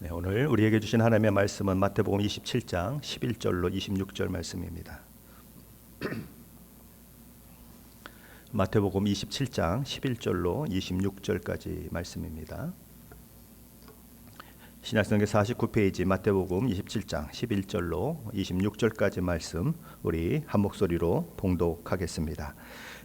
네, 오늘 우리에게 주신 하나님의 말씀은 마태복음 27장 11절로 26절 말씀입니다. 마태복음 27장 11절로 26절까지 말씀입니다. 신약성경 49페이지 마태복음 27장 11절로 26절까지 말씀 우리 한 목소리로 봉독하겠습니다.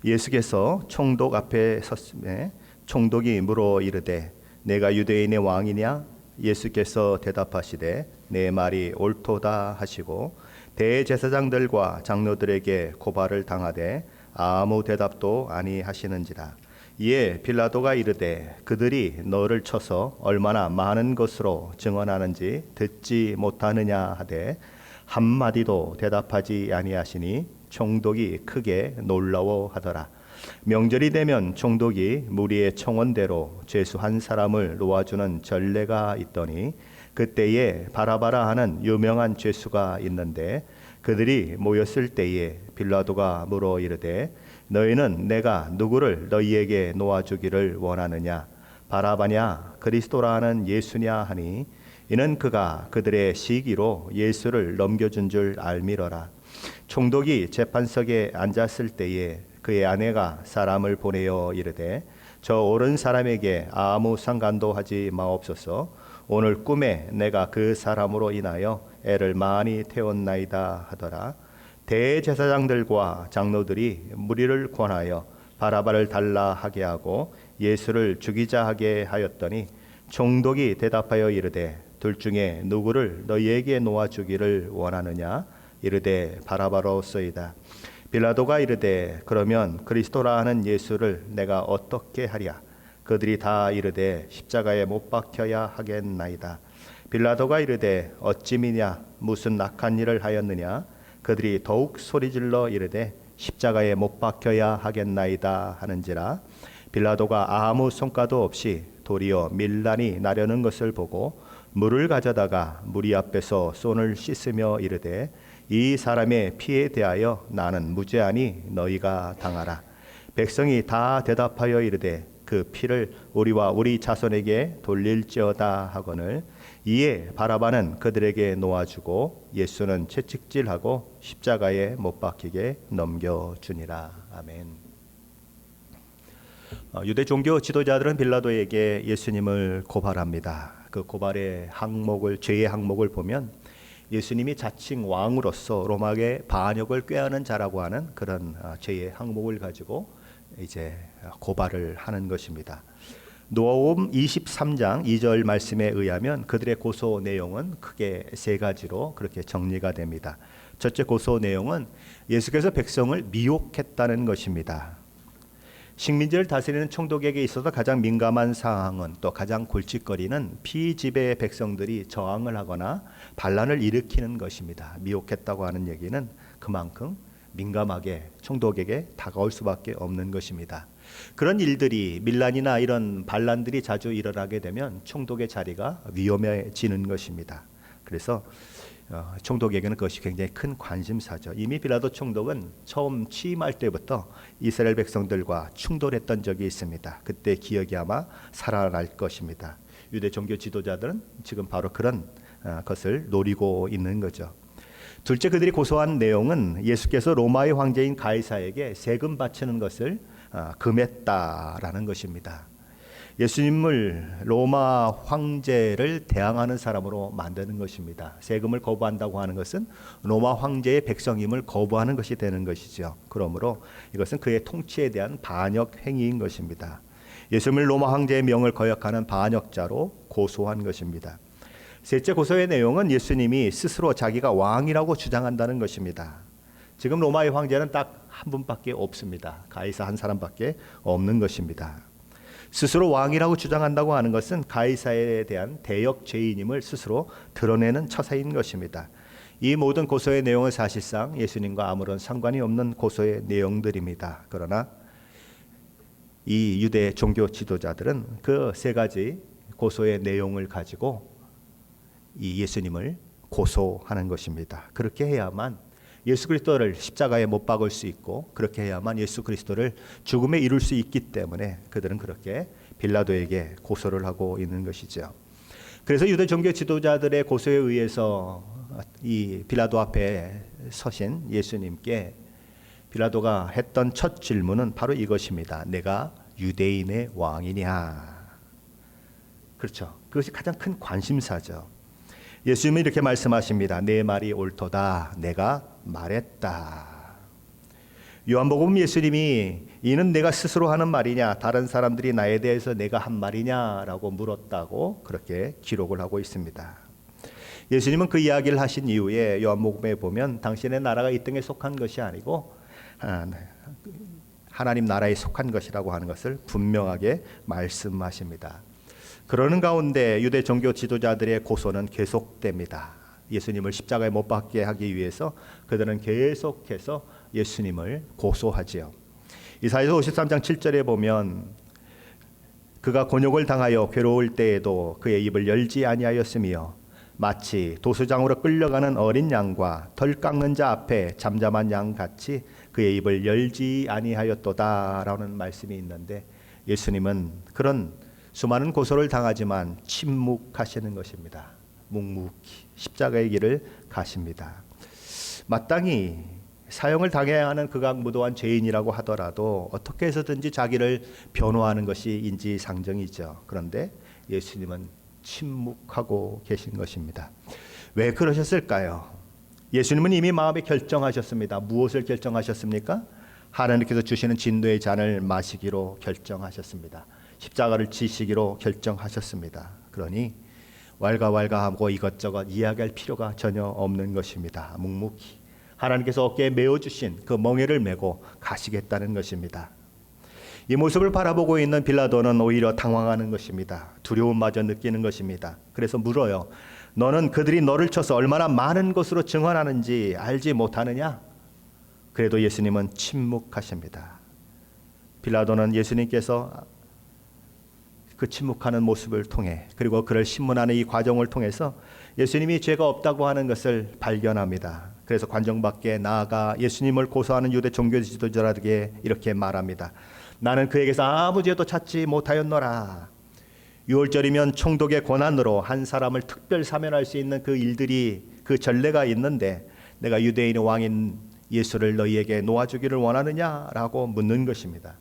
예수께서 총독 앞에 섰음에 총독이 물어 이르되 내가 유대인의 왕이냐? 예수께서 대답하시되 내 말이 옳도다 하시고 대제사장들과 장로들에게 고발을 당하되 아무 대답도 아니하시는지라. 이에 빌라도가 이르되 그들이 너를 쳐서 얼마나 많은 것으로 증언하는지 듣지 못하느냐 하되 한마디도 대답하지 아니하시니 총독이 크게 놀라워하더라. 명절이 되면 총독이 무리의 청원대로 죄수 한 사람을 놓아주는 전례가 있더니 그때에 바라바라 하는 유명한 죄수가 있는데 그들이 모였을 때에 빌라도가 물어 이르되 너희는 내가 누구를 너희에게 놓아주기를 원하느냐? 바라바냐 그리스도라 하는 예수냐 하니 이는 그가 그들의 시기로 예수를 넘겨준 줄 알미러라. 총독이 재판석에 앉았을 때에 그의 아내가 사람을 보내어 이르되 저 옳은 사람에게 아무 상관도 하지 마옵소서. 오늘 꿈에 내가 그 사람으로 인하여 애를 많이 태웠나이다 하더라. 대제사장들과 장로들이 무리를 권하여 바라바를 달라 하게 하고 예수를 죽이자 하게 하였더니 총독이 대답하여 이르되 둘 중에 누구를 너희에게 놓아주기를 원하느냐? 이르되 바라바로소이다. 빌라도가 이르되 그러면 그리스도라 하는 예수를 내가 어떻게 하랴? 그들이 다 이르되 십자가에 못 박혀야 하겠나이다. 빌라도가 이르되 어찌미냐? 무슨 악한 일을 하였느냐? 그들이 더욱 소리질러 이르되 십자가에 못 박혀야 하겠나이다 하는지라. 빌라도가 아무 성과도 없이 도리어 밀란이 나려는 것을 보고 물을 가져다가 무리 앞에서 손을 씻으며 이르되 이 사람의 피에 대하여 나는 무죄하니 너희가 당하라. 백성이 다 대답하여 이르되 그 피를 우리와 우리 자손에게 돌릴지어다 하거늘. 이에 바라바는 그들에게 놓아주고 예수는 채찍질하고 십자가에 못 박히게 넘겨주니라. 아멘. 유대 종교 지도자들은 빌라도에게 예수님을 고발합니다. 그 고발의 항목을, 죄의 항목을 보면 예수님이 자칭 왕으로서 로마의 반역을 꾀하는 자라고 하는 그런 죄의 항목을 가지고 이제 고발을 하는 것입니다. 누가복음 23장 2절 말씀에 의하면 그들의 고소 내용은 크게 세 가지로 그렇게 정리가 됩니다. 첫째 고소 내용은 예수께서 백성을 미혹했다는 것입니다. 식민지를 다스리는 총독에게 있어서 가장 민감한 사항은 또 가장 골칫거리는 피지배 백성들이 저항을 하거나 반란을 일으키는 것입니다. 미혹했다고 하는 얘기는 그만큼 민감하게 총독에게 다가올 수밖에 없는 것입니다. 그런 일들이 밀란이나 이런 반란들이 자주 일어나게 되면 총독의 자리가 위험해지는 것입니다. 그래서 총독에게는 그것이 굉장히 큰 관심사죠. 이미 빌라도 총독은 처음 취임할 때부터 이스라엘 백성들과 충돌했던 적이 있습니다. 그때 기억이 아마 살아날 것입니다. 유대 종교 지도자들은 지금 바로 그런 것을 노리고 있는 거죠. 둘째, 그들이 고소한 내용은 예수께서 로마의 황제인 가이사에게 세금 바치는 것을 금했다라는 것입니다. 예수님을 로마 황제를 대항하는 사람으로 만드는 것입니다. 세금을 거부한다고 하는 것은 로마 황제의 백성임을 거부하는 것이 되는 것이죠. 그러므로 이것은 그의 통치에 대한 반역 행위인 것입니다. 예수님을 로마 황제의 명을 거역하는 반역자로 고소한 것입니다. 셋째 고소의 내용은 예수님이 스스로 자기가 왕이라고 주장한다는 것입니다. 지금 로마의 황제는 딱 한 분밖에 없습니다. 가이사 한 사람밖에 없는 것입니다. 스스로 왕이라고 주장한다고 하는 것은 가이사에 대한 대역 죄인임을 스스로 드러내는 처사인 것입니다. 이 모든 고소의 내용은 사실상 예수님과 아무런 상관이 없는 고소의 내용들입니다. 그러나 이 유대 종교 지도자들은 그 세 가지 고소의 내용을 가지고 이 예수님을 고소하는 것입니다. 그렇게 해야만 예수 그리스도를 십자가에 못 박을 수 있고 그렇게 해야만 예수 그리스도를 죽음에 이룰 수 있기 때문에 그들은 그렇게 빌라도에게 고소를 하고 있는 것이죠. 그래서 유대 종교 지도자들의 고소에 의해서 이 빌라도 앞에 서신 예수님께 빌라도가 했던 첫 질문은 바로 이것입니다. 내가 유대인의 왕이냐? 그렇죠. 그것이 가장 큰 관심사죠. 예수님은 이렇게 말씀하십니다. 내 말이 옳도다. 내가 말했다. 요한복음 예수님이 이는 내가 스스로 하는 말이냐, 다른 사람들이 나에 대해서 내가 한 말이냐라고 물었다고 그렇게 기록을 하고 있습니다. 예수님은 그 이야기를 하신 이후에 요한복음에 보면 당신의 나라가 이 땅에 속한 것이 아니고 하나님 나라에 속한 것이라고 하는 것을 분명하게 말씀하십니다. 그러는 가운데 유대 종교 지도자들의 고소는 계속됩니다. 예수님을 십자가에 못 박게 하기 위해서 그들은 계속해서 예수님을 고소하지요. 이사야서 53장 7절에 보면 그가 곤욕을 당하여 괴로울 때에도 그의 입을 열지 아니하였으며 마치 도수장으로 끌려가는 어린 양과 덜 깎는 자 앞에 잠잠한 양 같이 그의 입을 열지 아니하였도다라는 말씀이 있는데 예수님은 그런 수많은 고소를 당하지만 침묵하시는 것입니다. 묵묵히 십자가의 길을 가십니다. 마땅히 사형을 당해야 하는 극악무도한 죄인이라고 하더라도 어떻게 해서든지 자기를 변호하는 것이 인지상정이죠. 그런데 예수님은 침묵하고 계신 것입니다. 왜 그러셨을까요? 예수님은 이미 마음에 결정하셨습니다. 무엇을 결정하셨습니까? 하나님께서 주시는 진노의 잔을 마시기로 결정하셨습니다. 십자가를 지시기로 결정하셨습니다. 그러니 왈가왈가하고 이것저것 이야기할 필요가 전혀 없는 것입니다. 묵묵히 하나님께서 어깨에 메어주신 그 멍에를 메고 가시겠다는 것입니다. 이 모습을 바라보고 있는 빌라도는 오히려 당황하는 것입니다. 두려움마저 느끼는 것입니다. 그래서 물어요. 너는 그들이 너를 쳐서 얼마나 많은 것으로 증언하는지 알지 못하느냐? 그래도 예수님은 침묵하십니다. 빌라도는 예수님께서 그 침묵하는 모습을 통해 그리고 그를 신문하는 이 과정을 통해서 예수님이 죄가 없다고 하는 것을 발견합니다. 그래서 관정 밖에 나아가 예수님을 고소하는 유대 종교 지도자들에게 이렇게 말합니다. 나는 그에게서 아무 죄도 찾지 못하였노라. 6월절이면 총독의 권한으로 한 사람을 특별 사면할 수 있는 그 일들이 그 전례가 있는데 내가 유대인의 왕인 예수를 너희에게 놓아주기를 원하느냐라고 묻는 것입니다.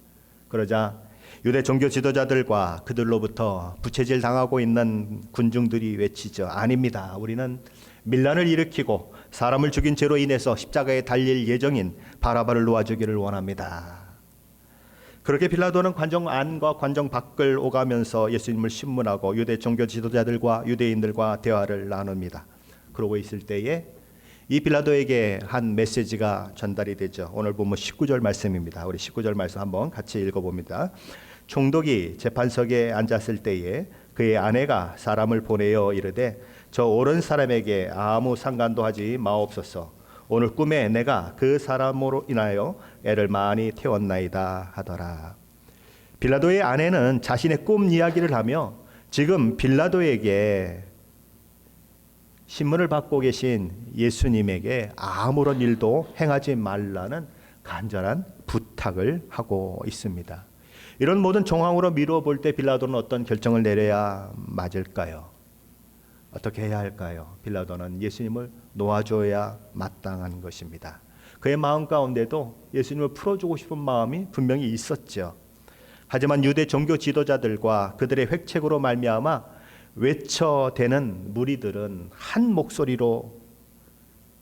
그러자 유대 종교 지도자들과 그들로부터 부채질 당하고 있는 군중들이 외치죠. 아닙니다. 우리는 밀란을 일으키고 사람을 죽인 죄로 인해서 십자가에 달릴 예정인 바라바를 놓아주기를 원합니다. 그렇게 빌라도는 관정 안과 관정 밖을 오가면서 예수님을 신문하고 유대 종교 지도자들과 유대인들과 대화를 나눕니다. 그러고 있을 때에 이 빌라도에게 한 메시지가 전달이 되죠. 오늘 보면 19절 말씀입니다. 우리 19절 말씀 한번 같이 읽어봅니다. 총독이 재판석에 앉았을 때에 그의 아내가 사람을 보내어 이르되 저 옳은 사람에게 아무 상관도 하지 마옵소서. 오늘 꿈에 내가 그 사람으로 인하여 애를 많이 태웠나이다 하더라. 빌라도의 아내는 자신의 꿈 이야기를 하며 지금 빌라도에게 신문을 받고 계신 예수님에게 아무런 일도 행하지 말라는 간절한 부탁을 하고 있습니다. 이런 모든 정황으로 미루어 볼 때 빌라도는 어떤 결정을 내려야 맞을까요? 어떻게 해야 할까요? 빌라도는 예수님을 놓아줘야 마땅한 것입니다. 그의 마음 가운데도 예수님을 풀어주고 싶은 마음이 분명히 있었죠. 하지만 유대 종교 지도자들과 그들의 획책으로 말미암아 외쳐대는 무리들은 한 목소리로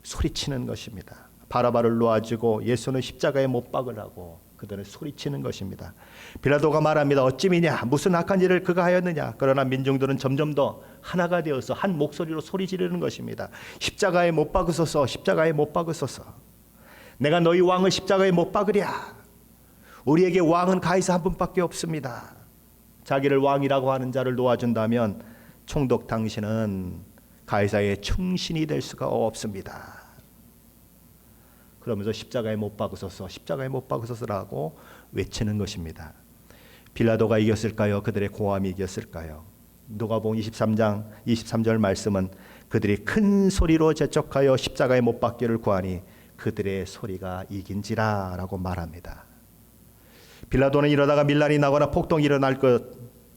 소리치는 것입니다. 바라바를 놓아주고 예수는 십자가에 못 박으라고 그들은 소리치는 것입니다. 빌라도가 말합니다. 어찌미냐 무슨 악한 일을 그가 하였느냐. 그러나 민중들은 점점 더 하나가 되어서 한 목소리로 소리 지르는 것입니다. 십자가에 못 박으소서. 십자가에 못 박으소서. 내가 너희 왕을 십자가에 못 박으랴. 우리에게 왕은 가이사 한 분밖에 없습니다. 자기를 왕이라고 하는 자를 놓아준다면 총독 당신은 가이사의 충신이 될 수가 없습니다. 그러면서 십자가에 못 박으소서, 십자가에 못 박으소서라고 외치는 것입니다. 빌라도가 이겼을까요? 그들의 고함이 이겼을까요? 누가복음 23장 23절 말씀은 그들이 큰 소리로 재촉하여 십자가에 못 박기를 구하니 그들의 소리가 이긴지라라고 말합니다. 빌라도는 이러다가 밀란이 나거나 폭동이 일어날 것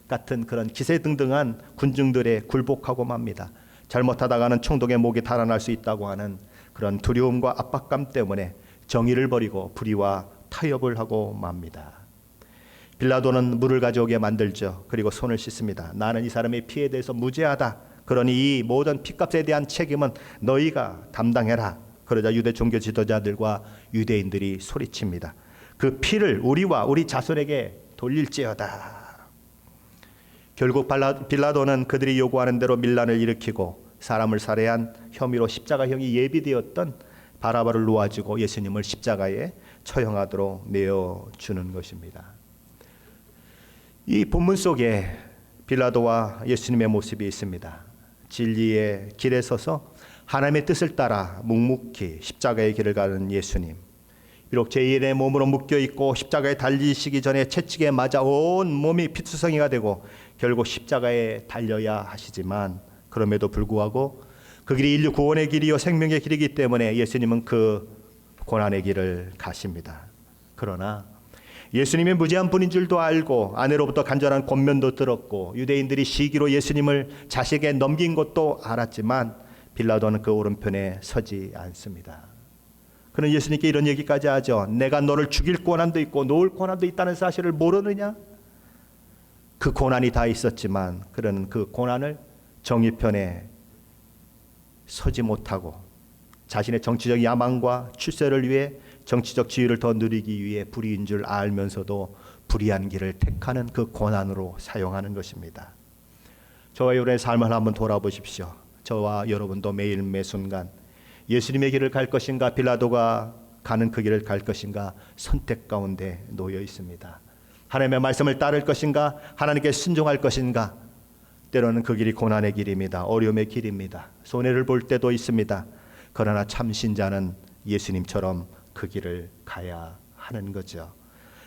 같은 그런 기세등등한 군중들에 굴복하고 맙니다. 잘못하다가는 총독의 목이 달아날 수 있다고 하는 그런 두려움과 압박감 때문에 정의를 버리고 불의와 타협을 하고 맙니다. 빌라도는 물을 가져오게 만들죠. 그리고 손을 씻습니다. 나는 이 사람의 피에 대해서 무죄하다. 그러니 이 모든 피값에 대한 책임은 너희가 담당해라. 그러자 유대 종교 지도자들과 유대인들이 소리칩니다. 그 피를 우리와 우리 자손에게 돌릴지어다. 결국 빌라도는 그들이 요구하는 대로 밀란을 일으키고 사람을 살해한 혐의로 십자가형이 예비되었던 바라바를 놓아주고 예수님을 십자가에 처형하도록 내어주는 것입니다. 이 본문 속에 빌라도와 예수님의 모습이 있습니다. 진리의 길에 서서 하나님의 뜻을 따라 묵묵히 십자가의 길을 가는 예수님. 비록 제1의 몸으로 묶여있고 십자가에 달리시기 전에 채찍에 맞아 온 몸이 피투성이가 되고 결국 십자가에 달려야 하시지만 그럼에도 불구하고 그 길이 인류 구원의 길이요 생명의 길이기 때문에 예수님은 그 고난의 길을 가십니다. 그러나 예수님이 무죄한 분인 줄도 알고 아내로부터 간절한 권면도 들었고 유대인들이 시기로 예수님을 자식에게 넘긴 것도 알았지만 빌라도는 그 오른편에 서지 않습니다. 그는 예수님께 이런 얘기까지 하죠. 내가 너를 죽일 권한도 있고 놓을 권한도 있다는 사실을 모르느냐? 그 고난이 다 있었지만 그는 그 고난을 정의편에 서지 못하고 자신의 정치적 야망과 출세를 위해 정치적 지위를 더 누리기 위해 불의인 줄 알면서도 불의한 길을 택하는 그 고난으로 사용하는 것입니다. 저와 여러분의 삶을 한번 돌아보십시오. 저와 여러분도 매일 매순간 예수님의 길을 갈 것인가 빌라도가 가는 그 길을 갈 것인가 선택 가운데 놓여 있습니다. 하나님의 말씀을 따를 것인가 하나님께 순종할 것인가. 때로는 그 길이 고난의 길입니다. 어려움의 길입니다. 손해를 볼 때도 있습니다. 그러나 참 신자는 예수님처럼 그 길을 가야 하는 거죠.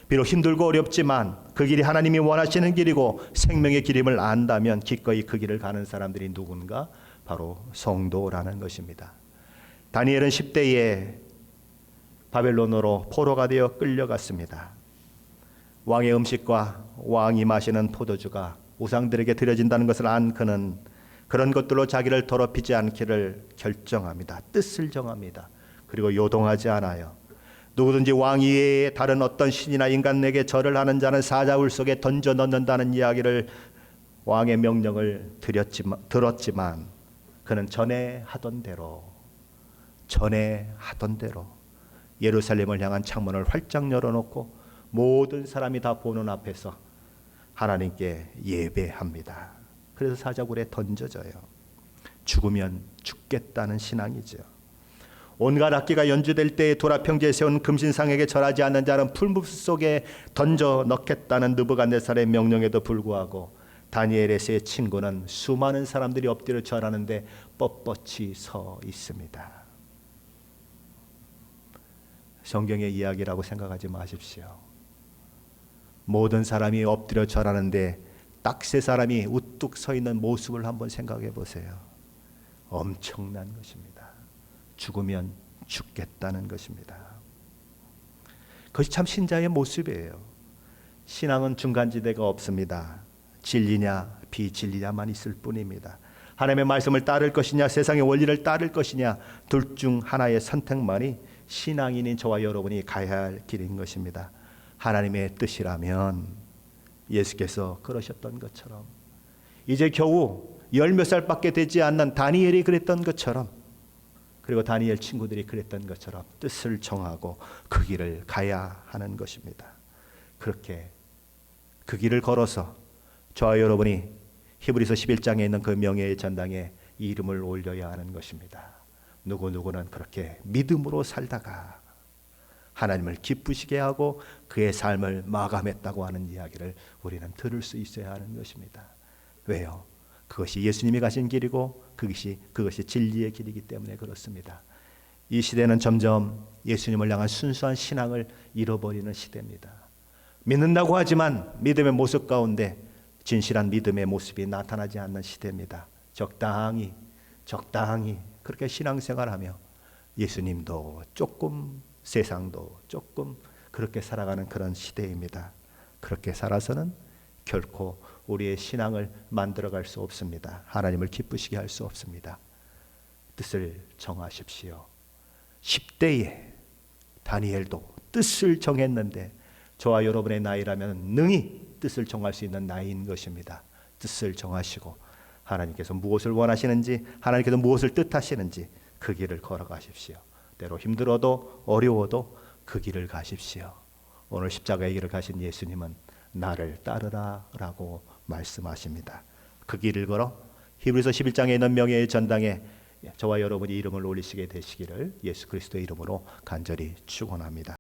비록 힘들고 어렵지만 그 길이 하나님이 원하시는 길이고 생명의 길임을 안다면 기꺼이 그 길을 가는 사람들이 누군가? 바로 성도라는 것입니다. 다니엘은 10대에 바벨론으로 포로가 되어 끌려갔습니다. 왕의 음식과 왕이 마시는 포도주가 우상들에게 드려진다는 것을 안 그는 그런 것들로 자기를 더럽히지 않기를 결정합니다. 뜻을 정합니다. 그리고 요동하지 않아요. 누구든지 왕 이외에 다른 어떤 신이나 인간에게 절을 하는 자는 사자굴 속에 던져 넣는다는 이야기를 왕의 명령을 들었지만 그는 전에 하던 대로 예루살렘을 향한 창문을 활짝 열어놓고 모든 사람이 다 보는 앞에서 하나님께 예배합니다. 그래서 사자굴에 던져져요. 죽으면 죽겠다는 신앙이죠. 온갖 악기가 연주될 때에 도라평지에 세운 금신상에게 절하지 않는 자는 풀무불 속에 던져 넣겠다는 느부갓네살의 명령에도 불구하고 다니엘의 세 친구는 수많은 사람들이 엎드려 절하는데 뻣뻣이 서 있습니다. 성경의 이야기라고 생각하지 마십시오. 모든 사람이 엎드려 절하는데 딱 세 사람이 우뚝 서 있는 모습을 한번 생각해 보세요. 엄청난 것입니다. 죽으면 죽겠다는 것입니다. 그것이 참 신자의 모습이에요. 신앙은 중간지대가 없습니다. 진리냐 비진리냐만 있을 뿐입니다. 하나님의 말씀을 따를 것이냐 세상의 원리를 따를 것이냐 둘 중 하나의 선택만이 신앙인인 저와 여러분이 가야 할 길인 것입니다. 하나님의 뜻이라면 예수께서 그러셨던 것처럼 이제 겨우 10몇 살밖에 되지 않는 다니엘이 그랬던 것처럼 그리고 다니엘 친구들이 그랬던 것처럼 뜻을 정하고 그 길을 가야 하는 것입니다. 그렇게 그 길을 걸어서 저와 여러분이 히브리서 11장에 있는 그 명예의 전당에 이름을 올려야 하는 것입니다. 누구는 그렇게 믿음으로 살다가 하나님을 기쁘시게 하고 그의 삶을 마감했다고 하는 이야기를 우리는 들을 수 있어야 하는 것입니다. 왜요? 그것이 예수님이 가신 길이고 그것이 진리의 길이기 때문에 그렇습니다. 이 시대는 점점 예수님을 향한 순수한 신앙을 잃어버리는 시대입니다. 믿는다고 하지만 믿음의 모습 가운데 진실한 믿음의 모습이 나타나지 않는 시대입니다. 적당히 그렇게 신앙생활하며 예수님도 조금 세상도 조금 그렇게 살아가는 그런 시대입니다. 그렇게 살아서는 결코 우리의 신앙을 만들어갈 수 없습니다. 하나님을 기쁘시게 할 수 없습니다. 뜻을 정하십시오. 10대에 다니엘도 뜻을 정했는데 저와 여러분의 나이라면 능히 뜻을 정할 수 있는 나이인 것입니다. 뜻을 정하시고 하나님께서 무엇을 원하시는지, 하나님께서 무엇을 뜻하시는지 그 길을 걸어가십시오. 때로 힘들어도 어려워도 그 길을 가십시오. 오늘 십자가의 길을 가신 예수님은 나를 따르라 라고 말씀하십니다. 그 길을 걸어 히브리서 11장에 있는 명예의 전당에 저와 여러분이 이름을 올리시게 되시기를 예수 그리스도의 이름으로 간절히 축원합니다.